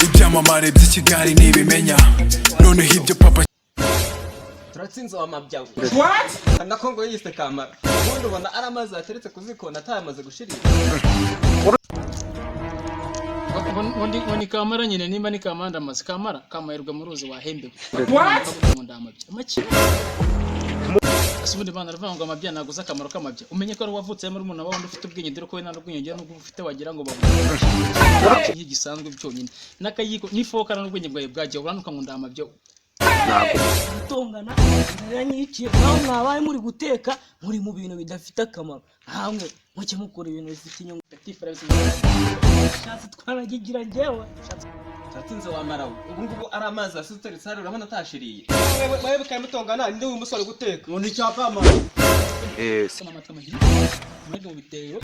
ibyamamare by'ikigali nibimenya noneho ibyo papa turatsinze wa mabyawe nako ngo yise kamara ubundi ubona aramaze ateretse kuzikona atamaze gushirira Wani kamara nyine nimba ni kamanda amazi kamayirwa mu ruzi wahembewe make asubundi bana ravanga amabya naguza akamaro kamabya umenye ko ari wavutse muri umuntu wawe ufite ubwenge dore ko we nta n'ubwenge n'ubwo ufite wagira ngo bavuge igisanzwe byonyine nakayiko nifoka n'ubwenge bwawe bwagiye uranuka ngo ndamabya tongana yaranyiciye naho mwabaye muri guteka muri mu bintu bidafite akamaro hamwe muke mukora ibintu bifite inyungu shatse twaragigira ngewe turatsinze wa marawe ubu ngubu ari amazi asutse sare urabona atashiriye wewe bukayimutongana ndi umusore guteka undi cyakamara sama matamahiri mwego bitero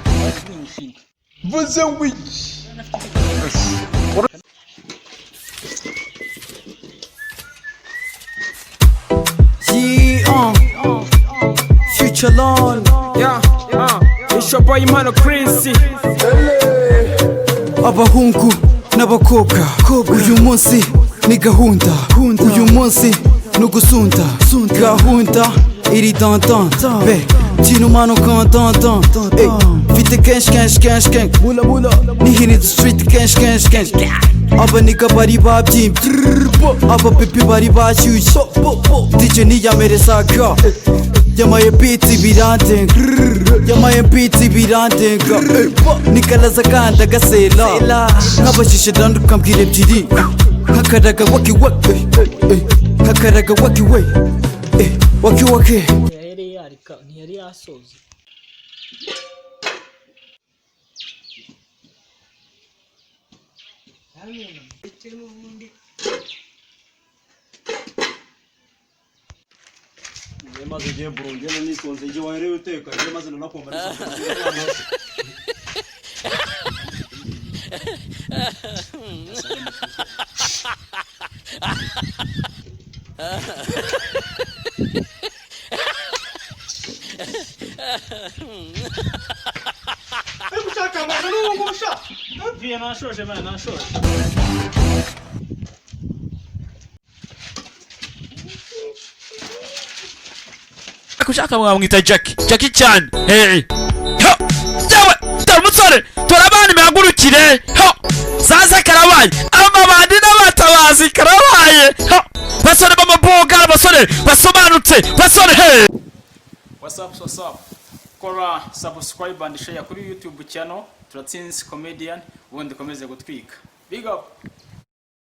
ni mushinga vuze wiki Future Lon, it's your boy Mano Chris. Abahungu n'abakobwa uyu munsi ni gahunda uyu munsi nugusunda gahunda iri dandan be tino mano kantantan mfite kenshi nihini the street kenshi aba nigga bari babyimbye aba baby bari bashyushye DJ niyamerezaga yamaye beats birandenga nikalaza kanda gasela nkabashishe danduka mbwire ebyiri nkakaraga waki yari yarika ntiyari yasoza maze giye Burundi nisonze ngiye waherewe uteka ngiye maze nakomba ushaka amana n'ubu ngusha viye nashoje bana nashoje kushaka mwamwita Jackie cyane hey ho yawe tamutsore turabana imihagurukire ho zaza karabaye amabandi n'abatabazi karabaye ho basore bamaboga basore basobanutse basore hey what's up kora subscribe and share kuri YouTube channel turatsinze comedian ubundi komeze gutwika big up